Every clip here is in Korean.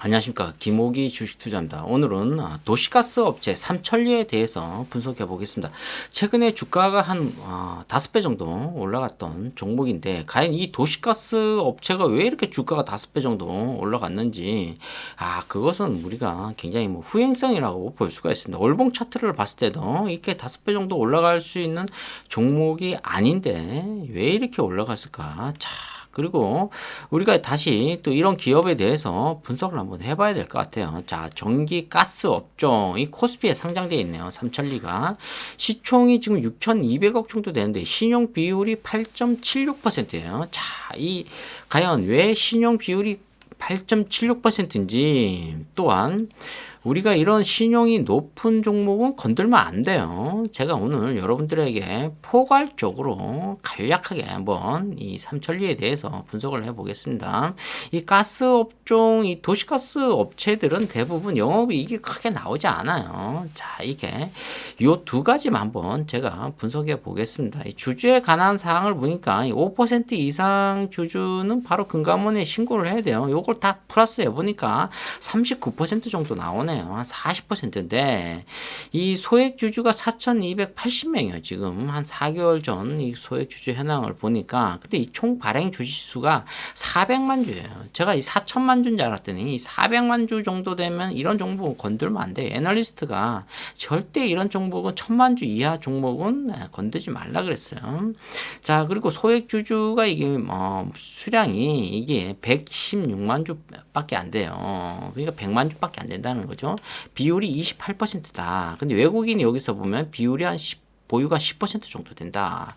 안녕하십니까, 김호기 주식투자입니다. 오늘은 도시가스 업체 삼천리에 대해서 분석해 보겠습니다. 최근에 주가가 한 5배 정도 올라갔던 종목인데, 과연 이 도시가스 업체가 왜 이렇게 주가가 5배 정도 올라갔는지, 그것은 우리가 굉장히 후행성이라고 볼 수가 있습니다. 월봉 차트를 봤을 때도 이렇게 5배 정도 올라갈 수 있는 종목이 아닌데 왜 이렇게 올라갔을까? 그리고 우리가 다시 또 이런 기업에 대해서 분석을 한번 해봐야 될 것 같아요. 자, 전기 가스 업종, 이 코스피에 상장되어 있네요. 삼천리가. 시총이 지금 6,200억 정도 되는데, 신용 비율이 8.76%예요. 자, 과연 왜 신용 비율이 8.76%인지, 또한 우리가 이런 신용이 높은 종목은 건들면 안 돼요. 제가 오늘 여러분들에게 포괄적으로 간략하게 한번 이 삼천리에 대해서 분석을 해보겠습니다. 이 가스 업종, 이 도시가스 업체들은 대부분 영업이익이 크게 나오지 않아요. 자, 이게 요 두 가지만 한번 제가 분석해 보겠습니다. 이 주주에 관한 사항을 보니까 5% 이상 주주는 바로 금감원에 신고를 해야 돼요. 요걸 다 플러스 해보니까 39% 정도 나오네요. 한 40%인데 이 소액 주주가 4,280명이에요. 지금 한 4개월 전 이 소액 주주 현황을 보니까, 근데 이 총 발행 주식수가 400만 주예요. 제가 이 4천만 주인 줄 알았더니 이 400만 주 정도 되면 이런 종목은 건들면 안 돼요. 애널리스트가 절대 이런 종목은 1,000만 주 이하 종목은 건들지 말라 그랬어요. 자, 그리고 소액 주주가 이게 수량이 이게 116만 주밖에 안 돼요. 그러니까 100만 주밖에 안 된다는 거죠. 비율이 28%다. 근데 외국인이 여기서 보면 비율이 한 10, 보유가 10% 정도 된다.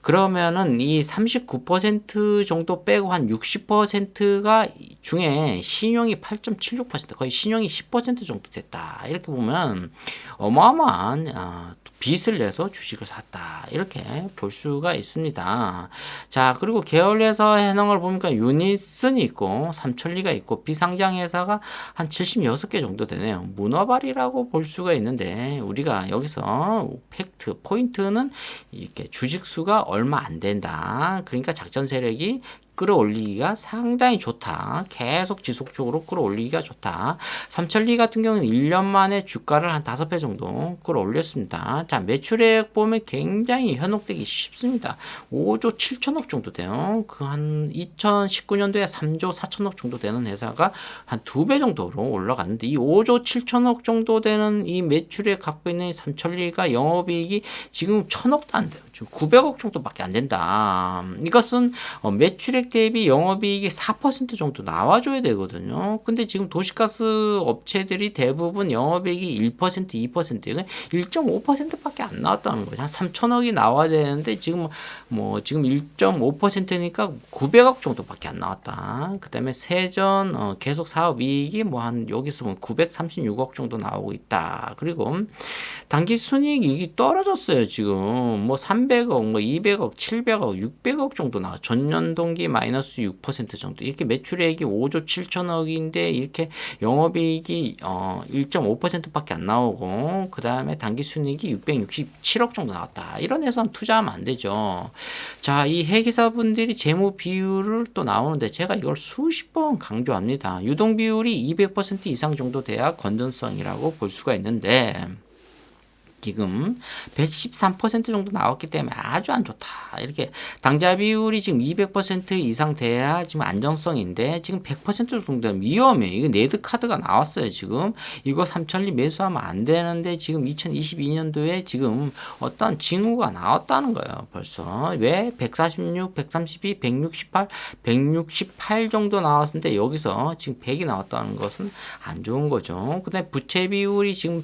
그러면은 이 39% 정도 빼고 한 60%가 중에 신용이 8.76%, 거의 신용이 10% 정도 됐다. 이렇게 보면 어마어마한 빚을 내서 주식을 샀다. 이렇게 볼 수가 있습니다. 자, 그리고 계열회사 현황을 보니까 유니슨이 있고 삼천리가 있고 비상장 회사가 한 76개 정도 되네요. 문어발이라고 볼 수가 있는데, 우리가 여기서 팩트, 포인트는 이렇게 주식 수가 얼마 안 된다. 그러니까 작전 세력이 끌어올리기가 상당히 좋다. 계속 지속적으로 끌어올리기가 좋다. 삼천리 같은 경우는 1년 만에 주가를 한 5배 정도 끌어올렸습니다. 자, 매출액 보면 굉장히 현혹되기 쉽습니다. 5조 7천억 정도 돼요. 그 한 2019년도에 3조 4천억 정도 되는 회사가 한 2배 정도로 올라갔는데, 이 5조 7천억 정도 되는 이 매출액 갖고 있는 삼천리가 영업이익이 지금 1,000억도 안 돼요. 지금 900억 정도밖에 안 된다. 이것은 매출액 대비 영업이익이 4% 정도 나와줘야 되거든요. 근데 지금 도시가스 업체들이 대부분 영업이익이 1%, 2%, 1.5%밖에 안 나왔다는 거죠. 한 3천억이 나와야 되는데 지금 지금 1.5%니까 900억 정도밖에 안 나왔다. 그다음에 세전 계속 사업이익이 한 여기서 936억 정도 나오고 있다. 그리고 당기 순이익이 떨어졌어요. 지금 300억, 200억, 700억, 600억 정도 나와. 전년 동기 마이너스 6% 정도. 이렇게 매출액이 5조 7천억인데 이렇게 영업이익이 1.5%밖에 안 나오고, 그 다음에 당기순이익이 667억 정도 나왔다. 이런 회사는 투자하면 안 되죠. 자, 이 회계사분들이 재무 비율을 또 나오는데 제가 이걸 수십 번 강조합니다. 유동 비율이 200% 이상 정도 돼야 건전성이라고 볼 수가 있는데, 지금 113% 정도 나왔기 때문에 아주 안 좋다. 이렇게 당좌 비율이 지금 200% 이상 돼야 지금 안정성인데, 지금 100% 정도 되면 위험해. 이거 네드 카드가 나왔어요. 지금 이거 삼천리 매수하면 안 되는데, 지금 2022년도에 지금 어떤 징후가 나왔다는 거예요. 벌써 왜 146, 132, 168, 168 정도 나왔는데 여기서 지금 100이 나왔다는 것은 안 좋은 거죠. 그다음에 부채 비율이 지금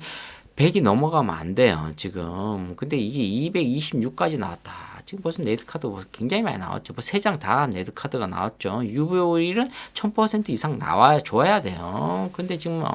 100이 넘어가면 안 돼요, 지금. 근데 이게 226까지 나왔다. 지금 벌써 네드카드 굉장히 많이 나왔죠. 3장 다 네드카드가 나왔죠. 유보율은 1000% 이상 나와줘야 돼요. 근데 지금,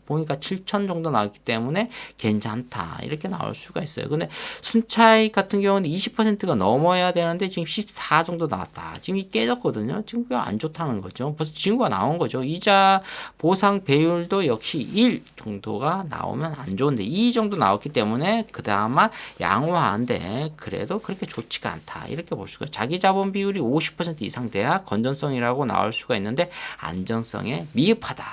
보니까 7000 정도 나왔기 때문에 괜찮다. 이렇게 나올 수가 있어요. 근데 순차익 같은 경우는 20%가 넘어야 되는데 지금 14 정도 나왔다. 지금 이 깨졌거든요. 지금 그게 안 좋다는 거죠. 벌써 징후가 나온 거죠. 이자 보상 배율도 역시 1 정도가 나오면 안 좋은데, 2 정도 나왔기 때문에 그나마 양호한데 그래도 그렇게 좋지가 않다. 이렇게 볼 수가. 자기 자본 비율이 50% 이상 돼야 건전성이라고 나올 수가 있는데 안전성에 미흡하다.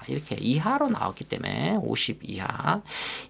이렇게 이하로 나왔기 때문에 50 이하.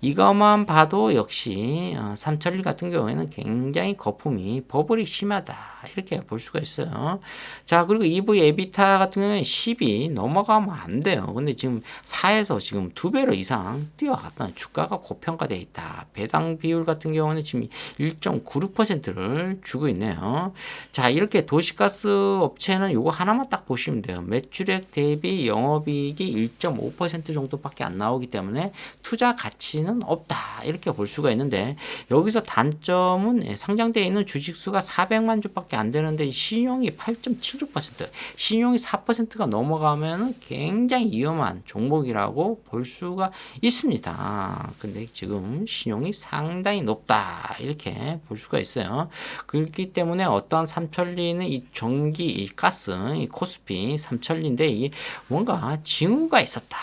이것만 봐도 역시 삼천리 같은 경우에는 굉장히 거품이 버블이 심하다. 이렇게 볼 수가 있어요. 자, 그리고 EV 에비타 같은 경우는 10이 넘어가면 안 돼요. 근데 지금 4에서 지금 2배로 이상 뛰어갔다. 주가가 고평가되어 있다. 배당 비율 같은 경우는 지금 1.96%를 주고 있네요. 자, 이렇게 도시가스 업체는 요거 하나만 딱 보시면 돼요. 매출액 대비 영업이익이 1.5% 정도밖에 안 나오기 때문에 투자 가치는 없다. 이렇게 볼 수가 있는데 여기서 단점은 상장되어 있는 주식수가 400만 주밖에 안 되는데 신용이 8.76%, 신용이 4%가 넘어가면 굉장히 위험한 종목이라고 볼 수가 있습니다. 근데 지금 신용이 상당히 높다. 이렇게 볼 수가 있어요. 그렇기 때문에 어떠한 삼천리는 이 전기, 이 가스, 이 코스피 삼천리인데 이게 뭔가 징후가 있었다.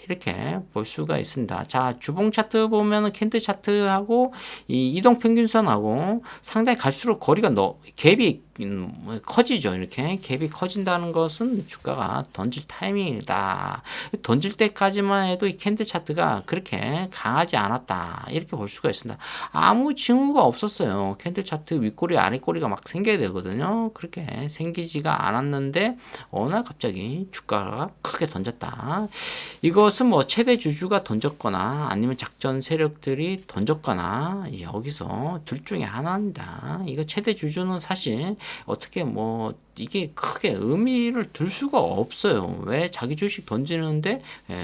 이렇게 볼 수가 있습니다. 자, 주봉 차트 보면은 캔들 차트하고 이 이동 평균선하고 상당히 갈수록 거리가 갭이 커지죠. 이렇게 갭이 커진다는 것은 주가가 던질 타이밍이다. 던질 때까지만 해도 이 캔들 차트가 그렇게 강하지 않았다. 이렇게 볼 수가 있습니다. 아무 징후가 없었어요. 캔들 차트 윗꼬리 아랫꼬리가 막 생겨야 되거든요. 그렇게 생기지가 않았는데 어느 날 갑자기 주가가 크게 던졌다. 이것은 뭐 최대 주주가 던졌거나 아니면 작전 세력들이 던졌거나 여기서 둘 중에 하나입니다. 이거 최대 주주는 사실 어떻게 뭐 이게 크게 의미를 둘 수가 없어요. 왜? 자기 주식 던지는데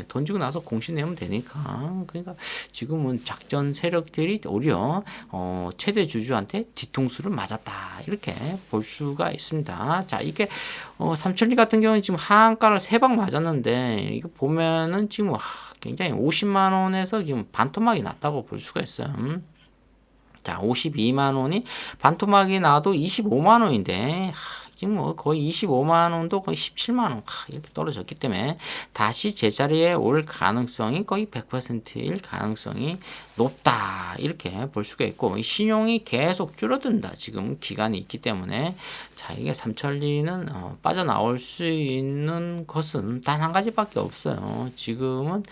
던지고 나서 공시 내면 되니까. 그러니까 지금은 작전 세력들이 오히려 최대 주주한테 뒤통수를 맞았다. 이렇게 볼 수가 있습니다. 자, 이게 삼천리 같은 경우는 지금 하한가를 3방 맞았는데 이거 보면은 지금 굉장히 50만 원에서 지금 반토막이 났다고 볼 수가 있어요. 자, 52만 원이 반토막이 나도 25만 원인데 지금 뭐 거의 25만 원도 거의 17만 원 이렇게 떨어졌기 때문에 다시 제자리에 올 가능성이 거의 100%일 가능성이 높다. 이렇게 볼 수가 있고 신용이 계속 줄어든다. 지금 기간이 있기 때문에 자, 이게 삼천리는 빠져나올 수 있는 것은 단 한 가지밖에 없어요. 지금은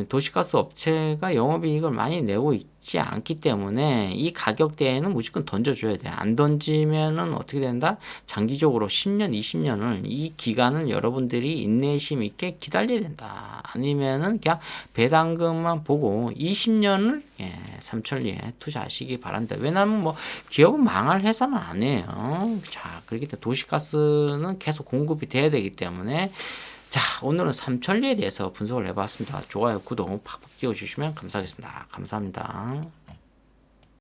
도시가스 업체가 영업이익을 많이 내고 있지 않기 때문에 이 가격대에는 무조건 던져줘야 돼. 안 던지면은 어떻게 된다? 장기적으로 10년, 20년을 이 기간을 여러분들이 인내심 있게 기다려야 된다. 아니면은 그냥 배당금만 보고 20년을 삼천리에 투자하시기 바랍니다. 왜냐하면 뭐 기업은 망할 회사는 아니에요. 자, 그렇기 때문에 도시가스는 계속 공급이 돼야 되기 때문에 자, 오늘은 삼천리에 대해서 분석을 해봤습니다. 좋아요, 구독 팍팍 찍어주시면 감사하겠습니다. 감사합니다.